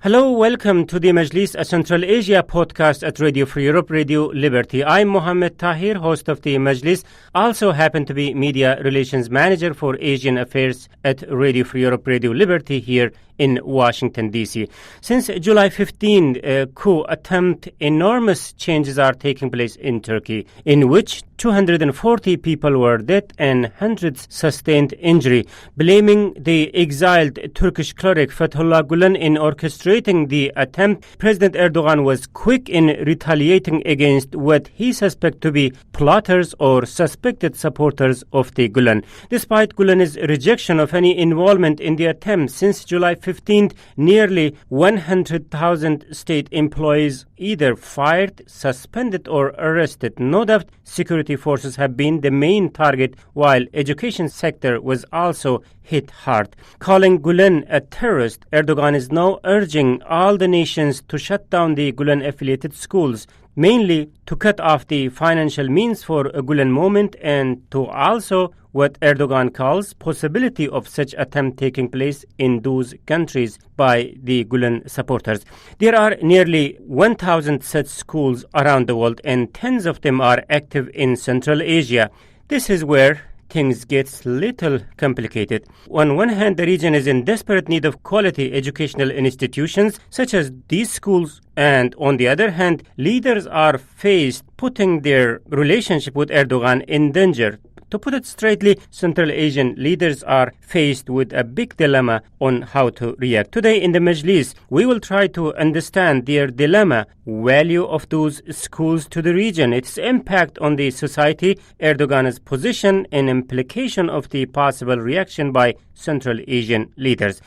Hello, welcome to the Majlis, a Central Asia podcast at Radio Free Europe, Radio Liberty. I'm Mohammed Tahir, host of the Majlis, also happen to be Media Relations Manager for Asian Affairs at Radio Free Europe, Radio Liberty here in Washington, D.C. Since July 15, coup attempt, enormous changes are taking place in Turkey, in which 240 people were dead and hundreds sustained injury. Blaming the exiled Turkish cleric Fethullah Gulen in orchestrating the attempt, President Erdogan was quick in retaliating against what he suspected to be plotters or suspected supporters of the Gulen. Despite Gulen's rejection of any involvement in the attempt, since July 15th, nearly 100,000 state employees either fired, suspended or arrested. No doubt security forces have been the main target, while education sector was also hit hard. Calling Gulen a terrorist, Erdogan is now urging all the nations to shut down the Gulen-affiliated schools, mainly to cut off the financial means for a Gulen movement and to also what Erdogan calls possibility of such attempt taking place in those countries by the Gulen supporters. There are nearly 1,000 such schools around the world, and tens of them are active in Central Asia. This is where things get little complicated. On one hand, the region is in desperate need of quality educational institutions such as these schools, and on the other hand, leaders are faced putting their relationship with Erdogan in danger. To put it straightly, Central Asian leaders are faced with a big dilemma on how to react. Today in the Majlis, we will try to understand their dilemma, value of those schools to the region, its impact on the society, Erdogan's position, and implication of the possible reaction by Central Asian leaders.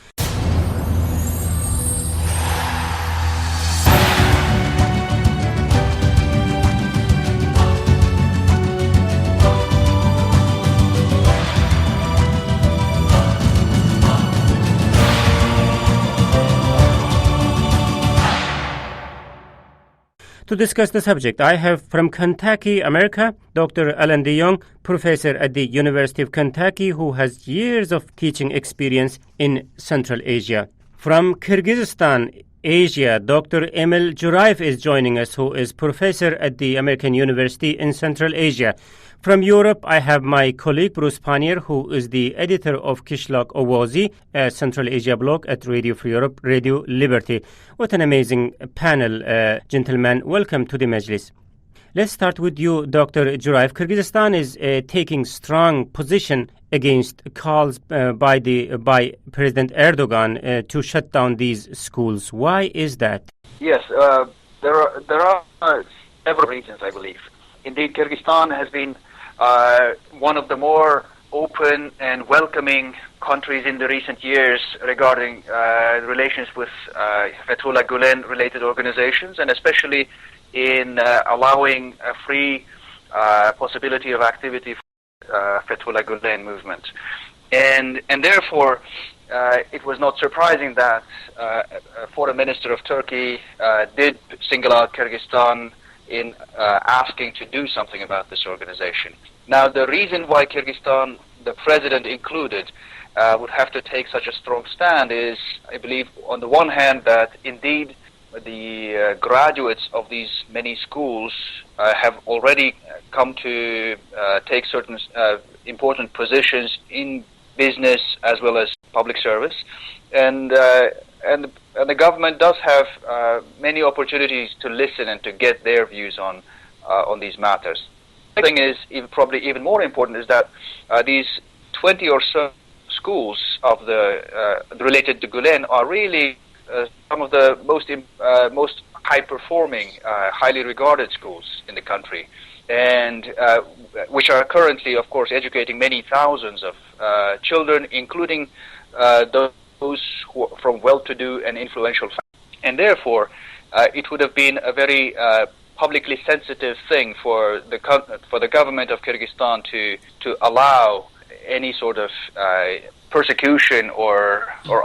To discuss the subject, I have from Kentucky, America, Dr. Alan DeYoung, professor at the University of Kentucky, who has years of teaching experience in Central Asia. From Kyrgyzstan, Asia, Dr. Emil Jurayev is joining us, who is professor at the American University in Central Asia. From Europe, I have my colleague Bruce Pannier, who is the editor of Kishlak Ovozi, a Central Asia blog at Radio Free Europe, Radio Liberty. What an amazing panel, gentlemen. Welcome to the Majlis. Let's start with you, Dr. Jurayev. Kyrgyzstan is taking strong position against calls by President Erdogan to shut down these schools. Why is that? Yes, there are several reasons, I believe. Indeed, Kyrgyzstan has been one of the more open and welcoming countries in the recent years regarding relations with Fethullah Gulen-related organizations, and especially in allowing a free possibility of activity for Fethullah Gulen movement. And therefore, it was not surprising that Foreign Minister of Turkey did single out Kyrgyzstan in asking to do something about this organization. Now, the reason why Kyrgyzstan, the president included, would have to take such a strong stand is, I believe, on the one hand, that indeed the graduates of these many schools have already come to take certain important positions in business as well as public service, and the government does have many opportunities to listen and to get their views on these matters. The thing is, probably even more important, is that these 20 or so schools of related to Gulen are really some of the most high-performing, highly regarded schools in the country, and which are currently, of course, educating many thousands of children, including those who are from well-to-do and influential families. And therefore, it would have been a very publicly sensitive thing for the government of Kyrgyzstan to allow any sort of persecution or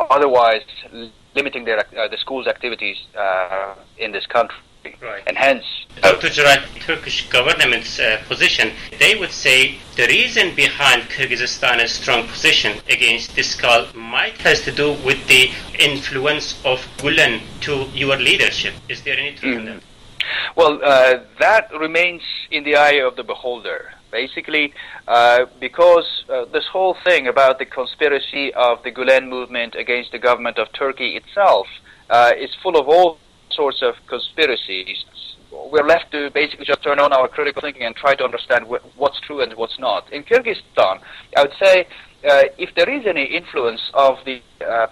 otherwise limiting the school's activities in this country. Right. And hence... Dr. Juray, Turkish government's position, they would say the reason behind Kyrgyzstan's strong position against this call might has to do with the influence of Gulen to your leadership. Is there any truth in that? Well, that remains in the eye of the beholder. Basically, because this whole thing about the conspiracy of the Gulen movement against the government of Turkey itself is full of all sorts of conspiracies. We're left to basically just turn on our critical thinking and try to understand what's true and what's not. In Kyrgyzstan, I would say if there is any influence of the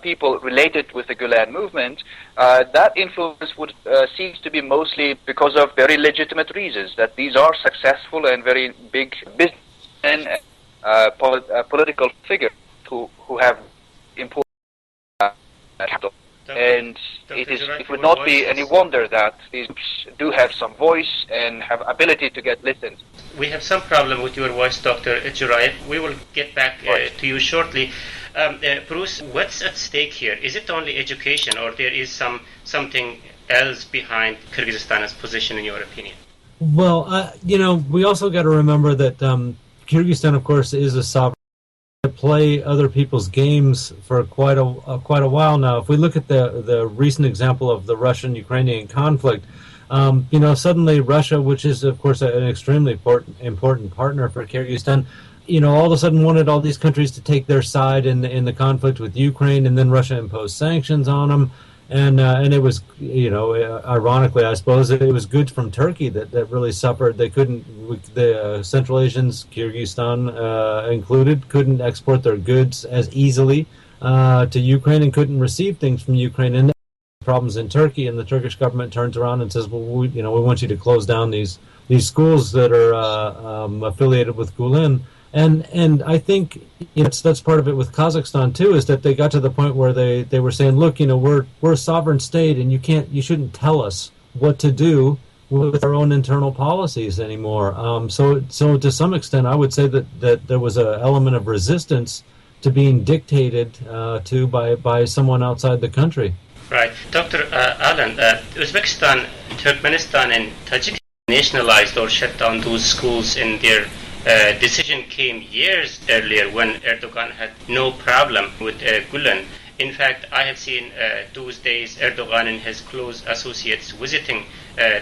people related with the Gulen movement, that influence would seem to be mostly because of very legitimate reasons, that these are successful and very big business and political figures who have important capital. And it would not be any wonder that these do have some voice and have ability to get listened. We have some problem with your voice, Dr. Juray. We will get back to you shortly. Bruce, what's at stake here? Is it only education, or there is something else behind Kyrgyzstan's position, in your opinion? Well, we also got to remember that Kyrgyzstan, of course, is a sovereign. Play other people's games for quite a while now. If we look at the recent example of the Russian-Ukrainian conflict, suddenly Russia, which is of course an extremely important partner for Kyrgyzstan, all of a sudden wanted all these countries to take their side in the conflict with Ukraine, and then Russia imposed sanctions on them. And it was, ironically, I suppose, it was goods from Turkey that really suffered. They couldn't, the Central Asians, Kyrgyzstan included, couldn't export their goods as easily to Ukraine and couldn't receive things from Ukraine. And problems in Turkey, and the Turkish government turns around and says, well, we want you to close down these schools that are affiliated with Gulen. And I think that's part of it with Kazakhstan too, is that they got to the point where they were saying, look, we're a sovereign state, and you shouldn't tell us what to do with our own internal policies anymore. So to some extent, I would say that there was an element of resistance to being dictated to by someone outside the country. Right, Dr. Alan, Uzbekistan, Turkmenistan, and Tajikistan nationalized or shut down those schools in their decision came years earlier when Erdogan had no problem with Gulen. In fact, I have seen those days Erdogan and his close associates visiting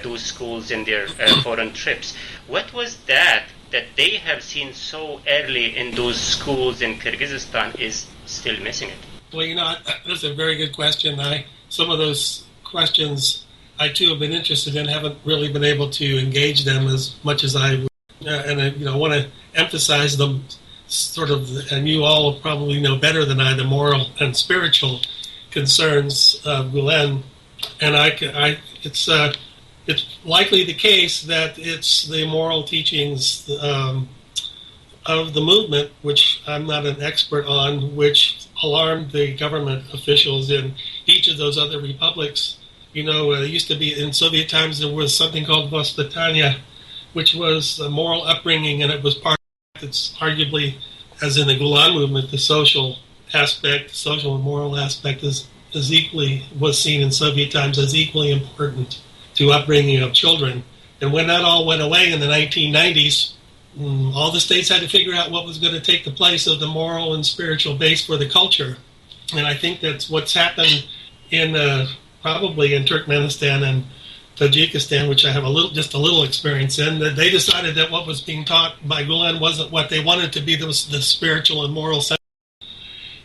those schools in their foreign trips. What was that they have seen so early in those schools in Kyrgyzstan is still missing it? Well, that's a very good question. Some of those questions I too have been interested in, haven't really been able to engage them as much as I would. And I want to emphasize them sort of, and you all probably know better than I, the moral and spiritual concerns of Gulen. And it's likely the case that it's the moral teachings of the movement, which I'm not an expert on, which alarmed the government officials in each of those other republics. It used to be in Soviet times there was something called Vaspitania, which was a moral upbringing, and it was part that's arguably, as in the Gulen movement, the social and moral aspect was seen in Soviet times as equally important to upbringing of children. And when that all went away in the 1990s, all the states had to figure out what was going to take the place of the moral and spiritual base for the culture. And I think that's what's happened probably in Turkmenistan and Tajikistan, which I have just a little experience in, that they decided that what was being taught by Gulen wasn't what they wanted to be, the spiritual and moral side.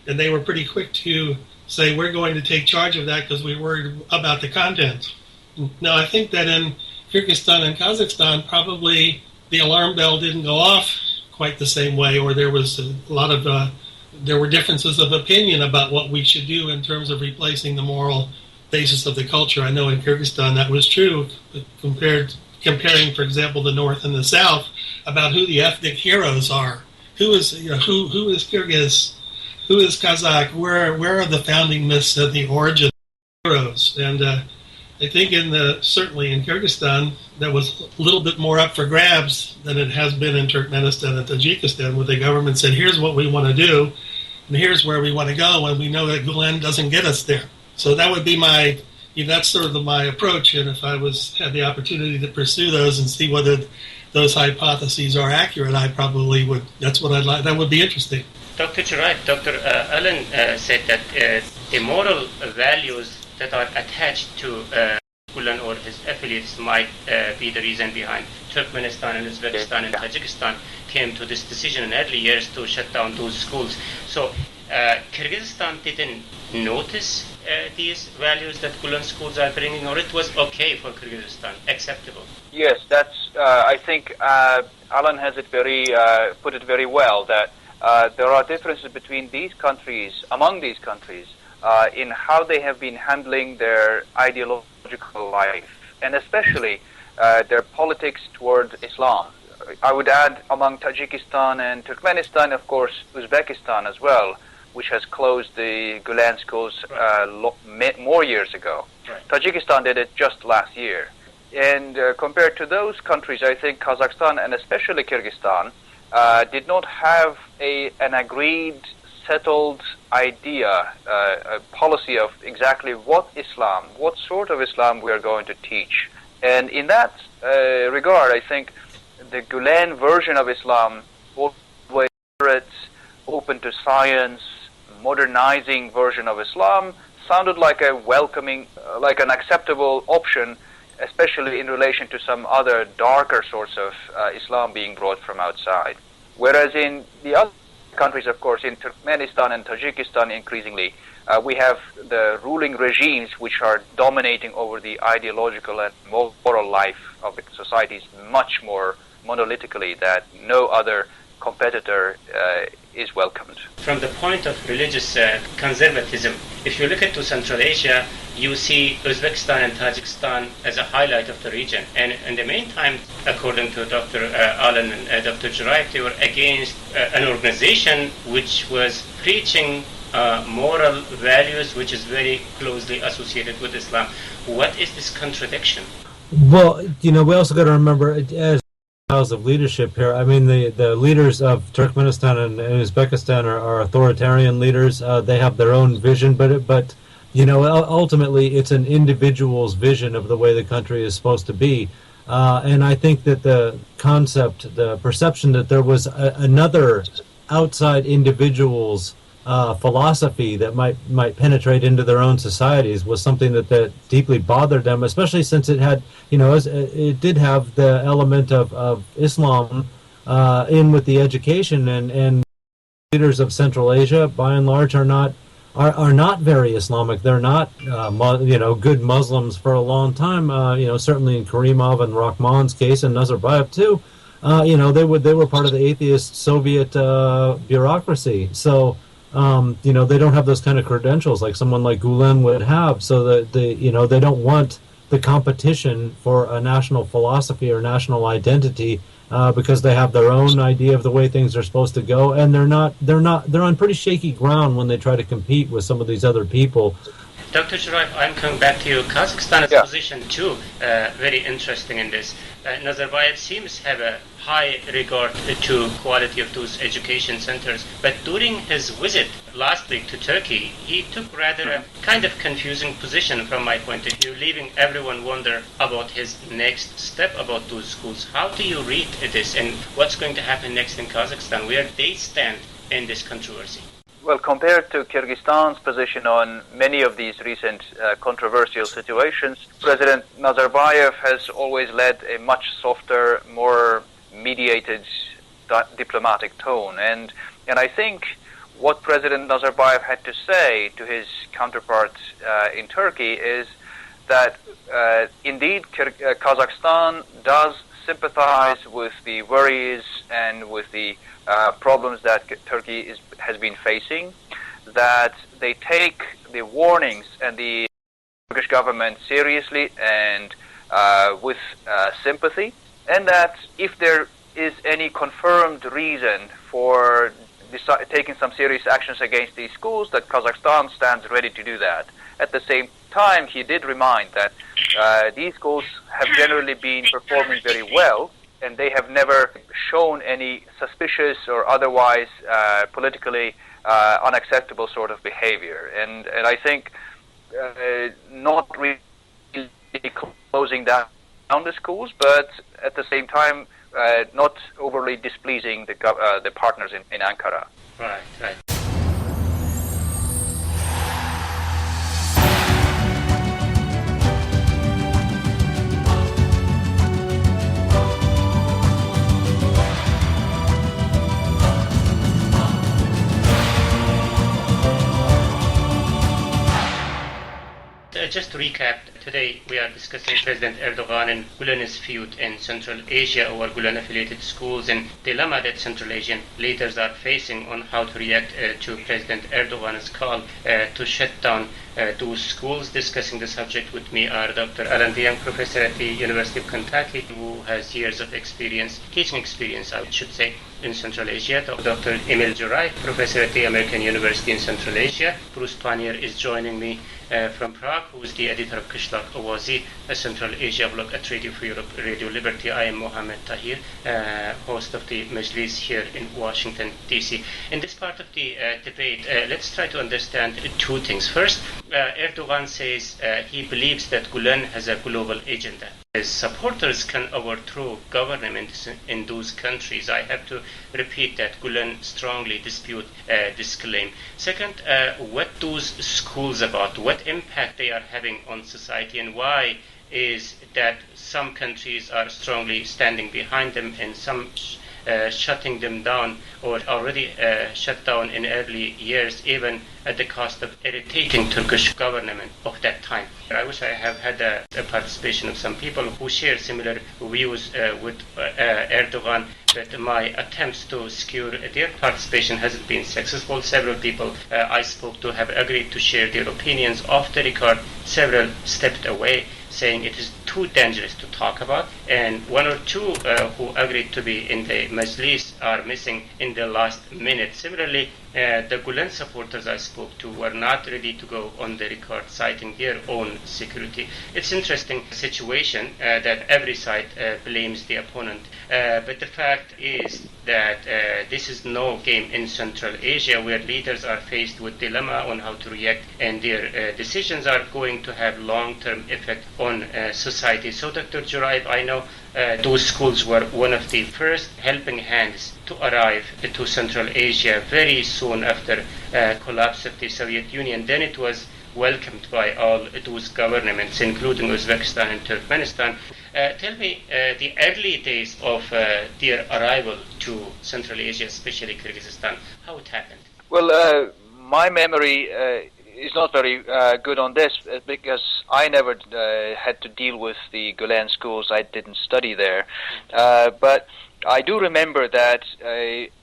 And they were pretty quick to say, we're going to take charge of that because we're worried about the content. Now, I think that in Kyrgyzstan and Kazakhstan, probably the alarm bell didn't go off quite the same way, or there was there were differences of opinion about what we should do in terms of replacing the moral basis of the culture. I know in Kyrgyzstan that was true, comparing, for example, the North and the South, about who the ethnic heroes are. Who is Kyrgyz? Who is Kazakh? Where are the founding myths of the origin of heroes? And I think certainly in Kyrgyzstan, that was a little bit more up for grabs than it has been in Turkmenistan and Tajikistan, where the government said, here's what we want to do, and here's where we want to go, and we know that Gulen doesn't get us there. So that would be my, that's sort of my approach. And if I had the opportunity to pursue those and see whether those hypotheses are accurate, I probably would. That's what I'd like. That would be interesting. Dr. Chiraif, Dr. Allen said that the moral values that are attached to Gulen or his affiliates might be the reason behind Turkmenistan and Uzbekistan and Tajikistan came to this decision in early years to shut down those schools. So Kyrgyzstan didn't notice these values that Gulen schools are bringing, or it was okay for Kyrgyzstan, acceptable? Yes, that's. I think Alan has put it very well, that there are differences between these countries, among these countries, in how they have been handling their ideological life, and especially their politics toward Islam. I would add among Tajikistan and Turkmenistan, of course, Uzbekistan as well, which has closed the Gulen schools more years ago. Right. Tajikistan did it just last year. And compared to those countries, I think Kazakhstan and especially Kyrgyzstan did not have an agreed, settled idea, a policy of exactly what sort of Islam we are going to teach. And in that regard, I think the Gulen version of Islam, always open to science, modernizing version of Islam, sounded like a welcoming, like an acceptable option, especially in relation to some other darker sorts of Islam being brought from outside. Whereas in the other countries, of course, in Turkmenistan and Tajikistan increasingly, we have the ruling regimes which are dominating over the ideological and moral life of the societies much more monolithically, that no other competitor is welcomed. From the point of religious conservatism, if you look into Central Asia, you see Uzbekistan and Tajikistan as a highlight of the region. And in the meantime, according to Dr. Allen and Dr. Chiraif, they were against an organization which was preaching moral values which is very closely associated with Islam. What is this contradiction? Well, we also got to remember, as styles of leadership here, I mean, the leaders of Turkmenistan and Uzbekistan are authoritarian leaders. They have their own vision, but ultimately it's an individual's vision of the way the country is supposed to be. And I think that the concept, the perception that there was another outside individual's philosophy that might penetrate into their own societies was something that deeply bothered them, especially since it had, it did have the element of Islam in with the education, and leaders of Central Asia, by and large, are not very Islamic. They're not, good Muslims for a long time. Certainly in Karimov and Rahman's case, and Nazarbayev too. They were part of the atheist Soviet bureaucracy. So. They don't have those kind of credentials like someone like Gulen would have, so that they don't want the competition for a national philosophy or national identity because they have their own idea of the way things are supposed to go, and they're on pretty shaky ground when they try to compete with some of these other people. Dr. Chiraif, I'm coming back to you. Kazakhstan's position too, very interesting in this. Nazarbayev seems to have a high regard to quality of those education centers, but during his visit last week to Turkey, he took rather a kind of confusing position from my point of view, leaving everyone wonder about his next step about those schools. How do you read this, and what's going to happen next in Kazakhstan? Where they stand in this controversy? Well, compared to Kyrgyzstan's position on many of these recent controversial situations, President Nazarbayev has always led a much softer, more mediated diplomatic tone. And I think what President Nazarbayev had to say to his counterpart in Turkey is that indeed Kazakhstan does sympathize with the worries and with the problems that Turkey has been facing, that they take the warnings and the Turkish government seriously and with sympathy, and that if there is any confirmed reason for taking some serious actions against these schools, that Kazakhstan stands ready to do that. At the same time, he did remind that these schools have generally been performing very well, and they have never shown any suspicious or otherwise politically unacceptable sort of behavior. And I think not really closing down the schools, but at the same time not overly displeasing the partners in Ankara. Right. Just to recap, today we are discussing President Erdogan and Gulen's feud in Central Asia over Gulen-affiliated schools and dilemma that Central Asian leaders are facing on how to react to President Erdogan's call to shut down those schools. Discussing the subject with me are Dr. Alan DeYoung, professor at the University of Kentucky, who has years of teaching experience, I should say, in Central Asia. Dr. Emil Jurai, professor at the American University in Central Asia. Bruce Pannier is joining me from Prague, who is the editor of Kishlock Awazi, a Central Asia blog at Radio Free Europe, Radio Liberty. I am Mohammed Tahir, host of the Majlis here in Washington, D.C. In this part of the debate, let's try to understand two things. First, Erdogan says he believes that Gulen has a global agenda. His supporters can overthrow governments in those countries. I have to repeat that Gulen strongly dispute this claim. Second, what those schools about, what impact they are having on society, and why is that some countries are strongly standing behind them and some shutting them down, or already shut down in early years, even at the cost of irritating Turkish government of that time. I wish I have had a participation of some people who share similar views with Erdogan, but my attempts to secure their participation hasn't been successful. Several people I spoke to have agreed to share their opinions off the record. Several stepped away, saying it is too dangerous to talk about, and one or two who agreed to be in the Majlis are missing in the last minute. Similarly, the Gulen supporters I spoke to were not ready to go on the record, citing their own security. It's an interesting situation that every side blames the opponent, but the fact is that this is no game in Central Asia, where leaders are faced with dilemma on how to react, and their decisions are going to have long-term effect on society. So, Dr. Juraib, I know those schools were one of the first helping hands to arrive to Central Asia very soon after collapse of the Soviet Union. Then it was welcomed by all those governments, including Uzbekistan and Turkmenistan. Tell me the early days of their arrival to Central Asia, especially Kyrgyzstan, how it happened. Well, my memory is not very good on this because I never had to deal with the Gulen schools. I didn't study there. But I do remember that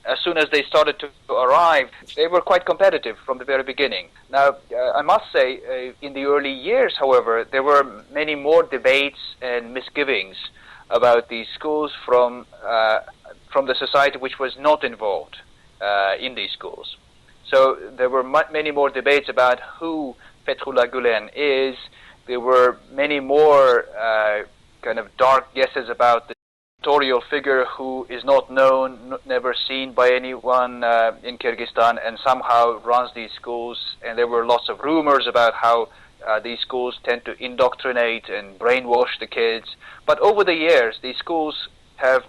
as soon as they started to arrive, they were quite competitive from the very beginning. Now, I must say, in the early years, however, there were many more debates and misgivings about these schools from the society which was not involved in these schools. So there were many more debates about who Fethullah Gulen is. There were many more kind of dark guesses about the dictatorial figure who is not known, never seen by anyone in Kyrgyzstan, and somehow runs these schools. And there were lots of rumors about how these schools tend to indoctrinate and brainwash the kids. But over the years, these schools have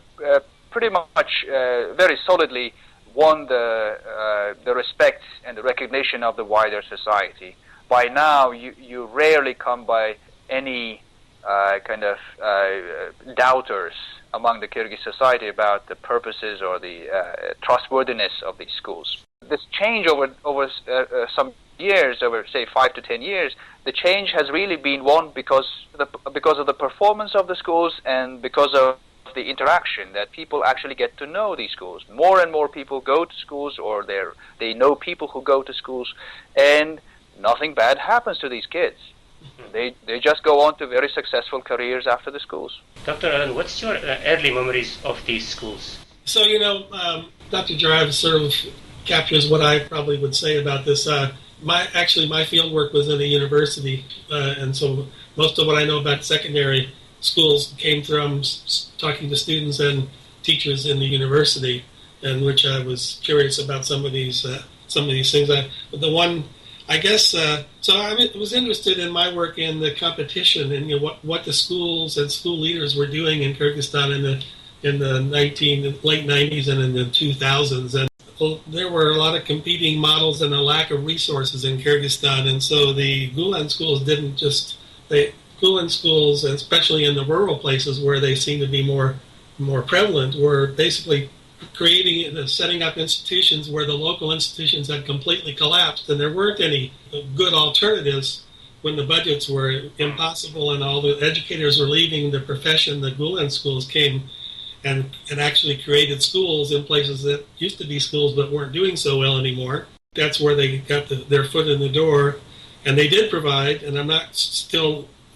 pretty much very solidly won the respect and the recognition of the wider society. By now, you rarely come by any kind of doubters among the Kyrgyz society about the purposes or the trustworthiness of these schools. This change over some years, over say 5 to 10 years, the change has really been won because of the performance of the schools and because of the interaction that people actually get to know these schools. More and more people go to schools, or they know people who go to schools, and nothing bad happens to these kids. They just go on to very successful careers after the schools. Dr. Allen, what's your early memories of these schools? So, Dr. Drive sort of captures what I probably would say about this. My field work was in a university, and so most of what I know about secondary schools came from talking to students and teachers in the university, in which I was curious about some of these things. The one I guess so. I was interested in my work in the competition and what the schools and school leaders were doing in Kyrgyzstan in the late 90s and in the 2000s, and there were a lot of competing models and a lack of resources in Kyrgyzstan, and so the Gulen schools Gulen schools, especially in the rural places where they seem to be more prevalent, were basically setting up institutions where the local institutions had completely collapsed, and there weren't any good alternatives when the budgets were impossible and all the educators were leaving the profession. The Gulen schools came and actually created schools in places that used to be schools but weren't doing so well anymore. That's where they got their foot in the door, and they did provide, and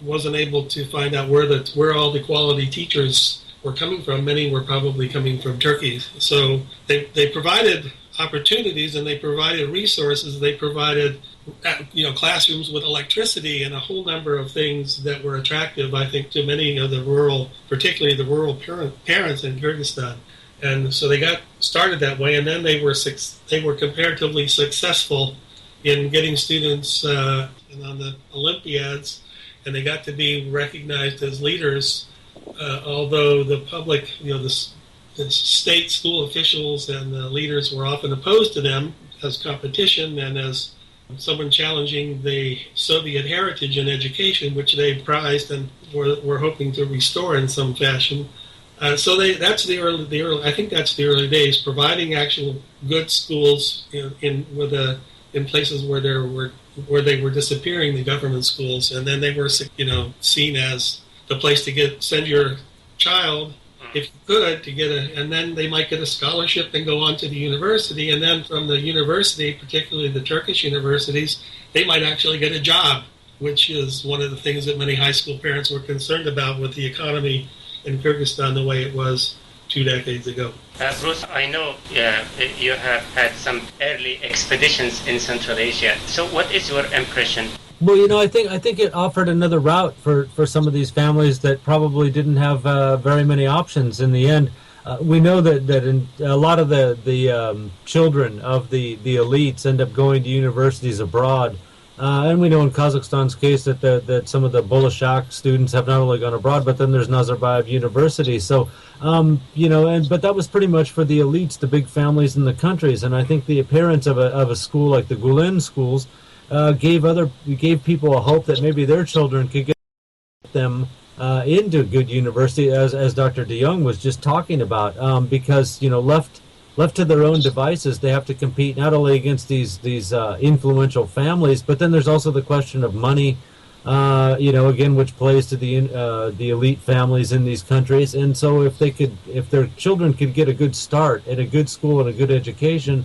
wasn't able to find out where all the quality teachers were coming from. Many were probably coming from Turkey. So they provided opportunities and they provided resources. They provided classrooms with electricity and a whole number of things that were attractive, I think, to many of particularly the rural parents in Kyrgyzstan. And so they got started that way, and then they were comparatively successful in getting students on the Olympiads, and they got to be recognized as leaders. Although the public, the state school officials and the leaders were often opposed to them as competition and as someone challenging the Soviet heritage in education, which they prized and were hoping to restore in some fashion. So that's the early. I think that's the early days, providing actual good schools in places where they were disappearing, the government schools, and then they were seen as the place to send your child, if you could, and then they might get a scholarship and go on to the university, and then from the university, particularly the Turkish universities, they might actually get a job, which is one of the things that many high school parents were concerned about with the economy in Kyrgyzstan the way it was 2 decades ago. Bruce, I know you have had some early expeditions in Central Asia. So what is your impression? Well, I think it offered another route for some of these families that probably didn't have very many options in the end. We know that in a lot of the children of the elites end up going to universities abroad. And we know in Kazakhstan's case that some of the Bolshak students have not only gone abroad, but then there's Nazarbayev University. So, but that was pretty much for the elites, the big families in the countries. And I think the appearance of a school like the Gulen schools gave people a hope that maybe their children could get them into a good university, as Dr. de Jong was just talking about, because left to their own devices, they have to compete not only against these influential families, but then there's also the question of money, again, which plays to the elite families in these countries. And so if their children could get a good start at a good school and a good education,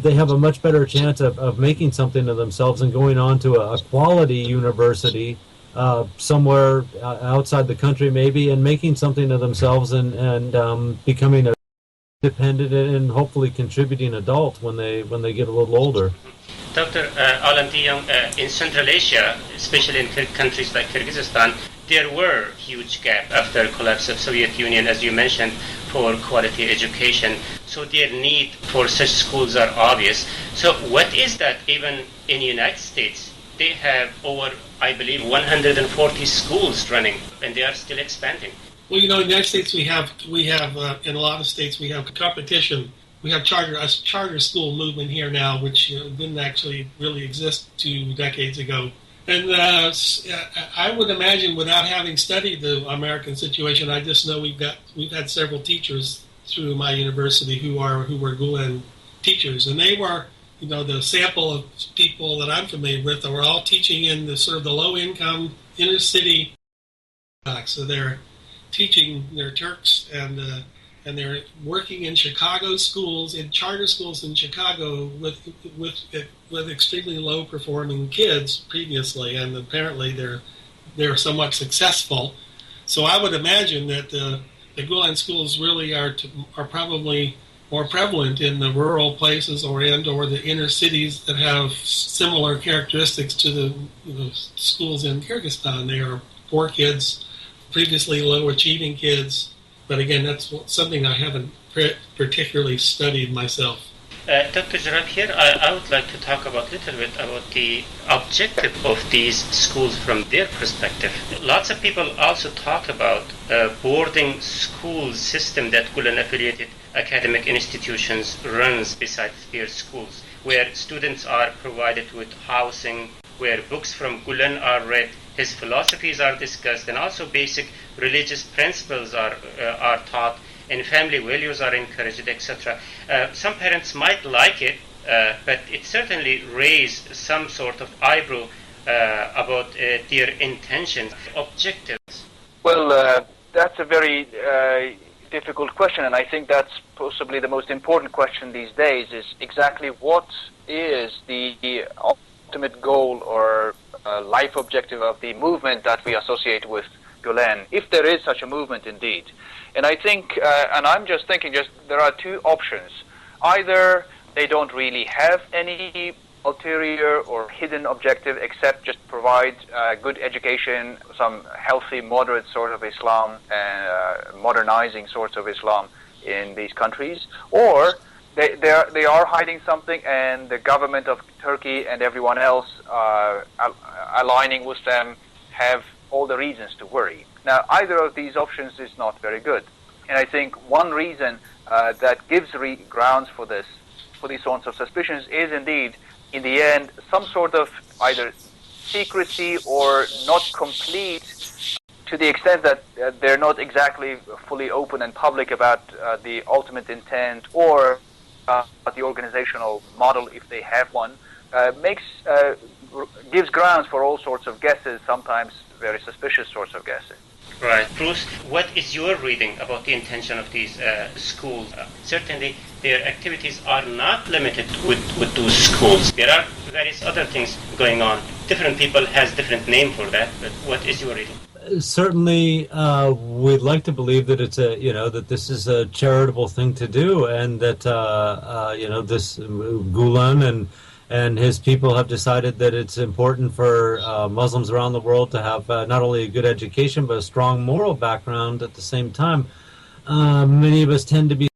they have a much better chance of making something of themselves and going on to a quality university somewhere outside the country maybe, and making something of themselves and becoming a dependent and hopefully contributing adult when they get a little older. Dr. Alan de Jong, in Central Asia, especially in countries like Kyrgyzstan, there were huge gap after the collapse of Soviet Union, as you mentioned, for quality education. So their need for such schools are obvious. So what is that even in the United States? They have over, I believe, 140 schools running, and they are still expanding. Well, in the United States, we have in a lot of states we have competition. We have a charter school movement here now, which didn't actually really exist 2 decades ago. And I would imagine, without having studied the American situation, I just know we've had several teachers through my university who were Gulen teachers, and they were, the sample of people that I'm familiar with were all teaching in the sort of the low income inner city. So they're teaching, they're Turks, and they're working in Chicago schools, in charter schools in Chicago with extremely low performing kids previously, and apparently they're somewhat successful. So I would imagine that the Gulen schools really are probably more prevalent in the rural places or the inner cities that have similar characteristics to the schools in Kyrgyzstan. They are poor kids, previously low achieving kids. But again, that's something I haven't particularly studied myself. Dr. Jarrah, here I would like to talk about a little bit about the objective of these schools from their perspective. Lots of people also talk about boarding school system that Gulen-affiliated academic institutions runs besides their schools, where students are provided with housing, where books from Gulen are read, his philosophies are discussed, and also basic religious principles are taught, and family values are encouraged, etc. Some parents might like it, but it certainly raised some sort of eyebrow about their intentions, objectives. Well, that's a very difficult question, and I think that's possibly the most important question these days, is exactly what is the ultimate goal or life objective of the movement that we associate with Gulen, if there is such a movement indeed. And I think, and I'm just thinking, there are two options. Either they don't really have any ulterior or hidden objective except just provide good education, some healthy, moderate sort of Islam, and modernizing sorts of Islam in these countries, or they are hiding something, and the government of Turkey and everyone else aligning with them have all the reasons to worry. Now, either of these options is not very good. And I think one reason that gives grounds for these sorts of suspicions is indeed, in the end, some sort of either secrecy or not complete, to the extent that they're not exactly fully open and public about the ultimate intent or the organizational model, if they have one, gives grounds for all sorts of guesses, sometimes very suspicious sorts of guesses. Right. Bruce, what is your reading about the intention of these schools? Certainly, their activities are not limited with those schools. There are various other things going on. Different people has different name for that, but what is your reading? Certainly, we'd like to believe that it's that this is a charitable thing to do, and that this Gulen and his people have decided that it's important for Muslims around the world to have not only a good education but a strong moral background at the same time. Many of us tend to be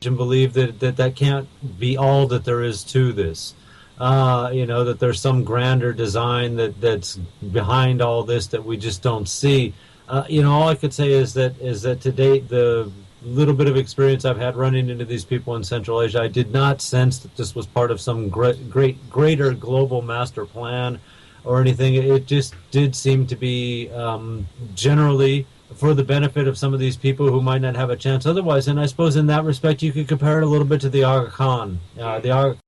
and believe that can't be all that there is to this. That there's some grander design that's behind all this that we just don't see. All I could say is that to date, the little bit of experience I've had running into these people in Central Asia, I did not sense that this was part of some greater global master plan or anything. It just did seem to be generally for the benefit of some of these people who might not have a chance otherwise. And I suppose in that respect, you could compare it a little bit to the Aga Khan.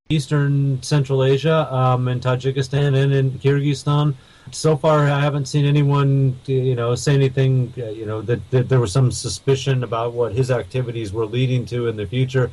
Eastern Central Asia, in Tajikistan and in Kyrgyzstan. So far, I haven't seen anyone, say anything, that there was some suspicion about what his activities were leading to in the future.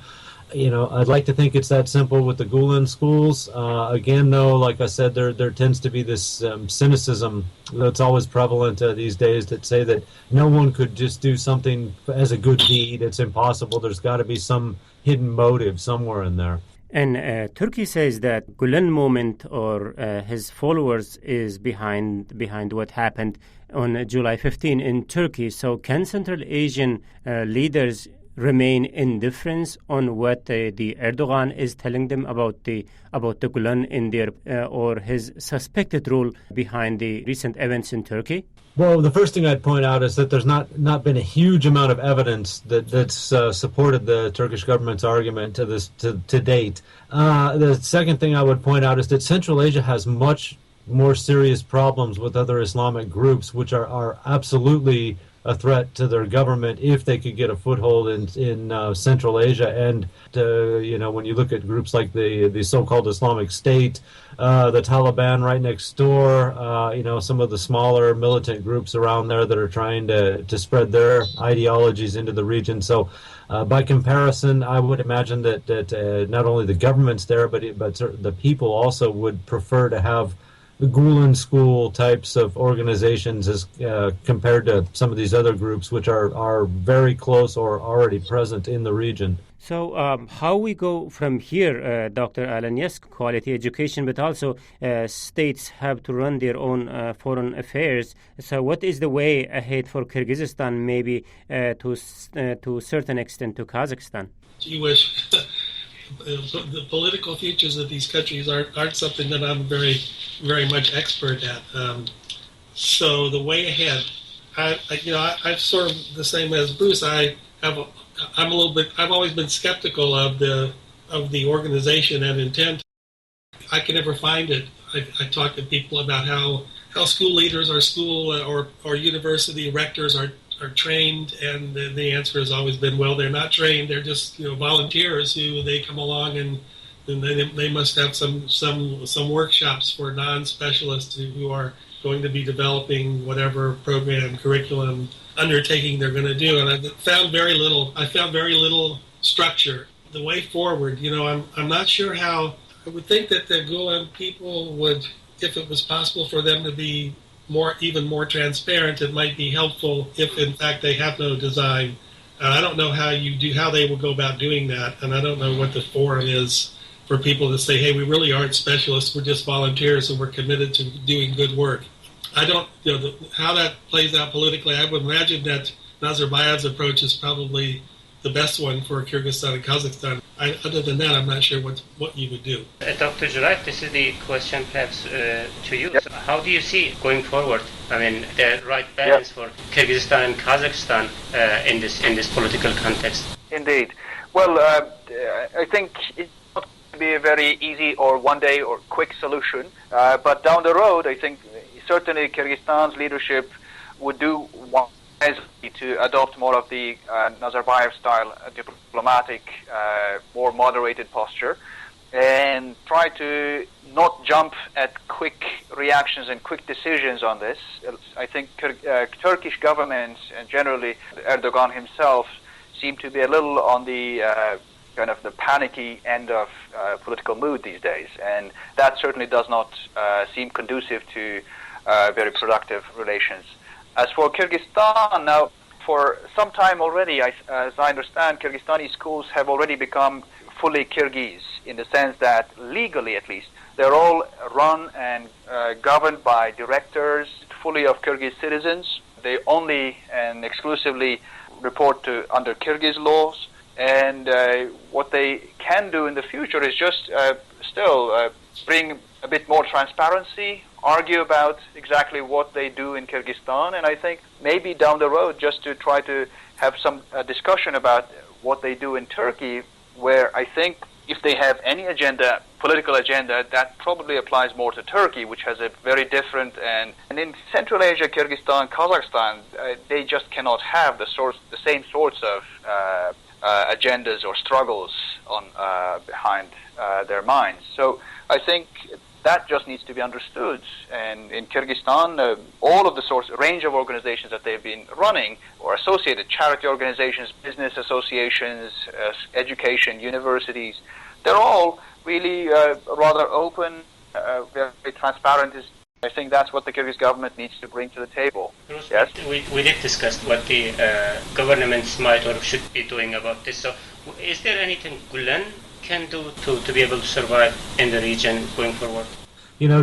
I'd like to think it's that simple with the Gulen schools. Again, though, like I said, there tends to be this cynicism that's always prevalent these days that say that no one could just do something as a good deed. It's impossible. There's got to be some hidden motive somewhere in there. And Turkey says that Gulen movement or his followers is behind what happened on July 15 in Turkey. So can Central Asian leaders remain indifferent on what the Erdogan is telling them about the Gulen in their or his suspected role behind the recent events in Turkey? Well, the first thing I'd point out is that there's not been a huge amount of evidence that's supported the Turkish government's argument to date. The second thing I would point out is that Central Asia has much more serious problems with other Islamic groups, which are absolutely a threat to their government if they could get a foothold in Central Asia. And when you look at groups like the so-called Islamic State, the Taliban right next door, some of the smaller militant groups around there that are trying to spread their ideologies into the region. So by comparison, I would imagine that not only the governments there, but the people also would prefer to have the Gulen school types of organizations as compared to some of these other groups which are very close or already present in the region. So how we go from here, Dr. Allen? Yes, quality education, but also states have to run their own foreign affairs. So what is the way ahead for Kyrgyzstan, maybe to a certain extent to Kazakhstan? Gee whiz. the political futures of these countries aren't something that I'm very much expert at. So the way ahead, I'm sort of the same as Bruce. I've always been skeptical of the organization and intent. I can never find it. I talk to people about how school leaders or university rectors are trained, and the answer has always been, well, they're not trained. They're just volunteers who they come along and they must have some workshops for non-specialists who are going to be developing whatever program, curriculum, undertaking they're going to do. And I found very little structure. The way forward, I'm not sure how. I would think that the Gulen people would, if it was possible for them to be even more transparent, it might be helpful if in fact they have no design. I don't know how they will go about doing that, and I don't know what the forum is for people to say, hey, we really aren't specialists, we're just volunteers and we're committed to doing good work. I don't, how that plays out politically, I would imagine that Nazarbayev's approach is probably the best one for Kyrgyzstan and Kazakhstan. Other than that, I'm not sure what you would do. Dr. Jurai, this is the question perhaps to you. Yep. So how do you see going forward? I mean, the right balance for Kyrgyzstan and Kazakhstan in this political context? Indeed. Well, I think it's not going to be a very easy or one day or quick solution. But down the road, I think certainly Kyrgyzstan's leadership would do wisely to adopt more of the Nazarbayev-style diplomatic, more moderated posture, and try to not jump at quick reactions and quick decisions on this. I think Turkish government and generally Erdogan himself seem to be a little on the kind of the panicky end of political mood these days, and that certainly does not seem conducive to very productive relations. As for Kyrgyzstan, now, for some time already, as I understand, Kyrgyzstani schools have already become fully Kyrgyz, in the sense that, legally at least, they're all run and governed by directors fully of Kyrgyz citizens. They only and exclusively report under Kyrgyz laws, and what they can do in the future is just still bring a bit more transparency, argue about exactly what they do in Kyrgyzstan, and I think maybe down the road just to try to have some discussion about what they do in Turkey, where I think if they have any agenda, political agenda, that probably applies more to Turkey, which has a very different, and in Central Asia, Kyrgyzstan, Kazakhstan, they just cannot have the same sorts of agendas or struggles on behind their minds. So I think that just needs to be understood. And in Kyrgyzstan, all of the range of organizations that they've been running, or associated charity organizations, business associations, education, universities, they're all really rather open, very transparent. I think that's what the Kyrgyz government needs to bring to the table. Bruce, yes? We did discuss what the governments might or should be doing about this. So is there anything Gulen can do to be able to survive in the region going forward?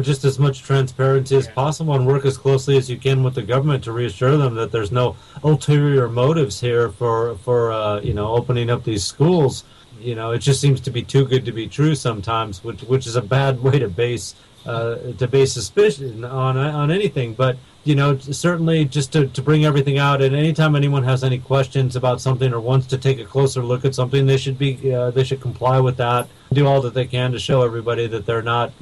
Just as much transparency as possible, and work as closely as you can with the government to reassure them that there's no ulterior motives here for opening up these schools. It just seems to be too good to be true sometimes, which is a bad way to base suspicion on anything. But certainly just to bring everything out, and anytime anyone has any questions about something or wants to take a closer look at something, they should comply with that, do all that they can to show everybody that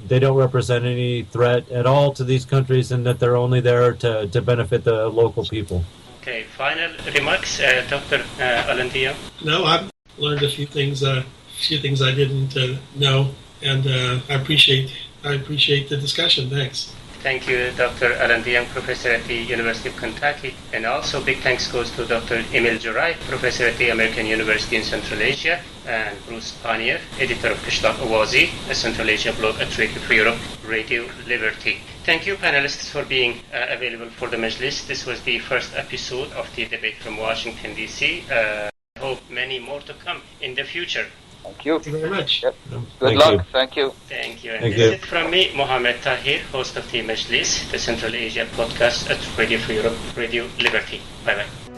they don't represent any threat at all to these countries, and that they're only there to benefit the local people. Okay, final remarks, Dr. Alantia. No, I've learned a few things I didn't know, and I appreciate the discussion. Thanks. Thank you, Dr. Alandian, professor at the University of Kentucky. And also big thanks goes to Dr. Emil Jurai, professor at the American University in Central Asia, and Bruce Pannier, editor of Kishtak Awazi, a Central Asia blog at Radio Free Europe, Radio Liberty. Thank you, panelists, for being available for the Majlis. This was the first episode of the debate from Washington, D.C. I hope many more to come in the future. Thank you. Thank you very much. Yep. Good luck. Thank you. Thank you. And this is from me, Mohammed Tahir, host of the Majlis, the Central Asia podcast at Radio Free Europe, Radio Liberty. Bye-bye.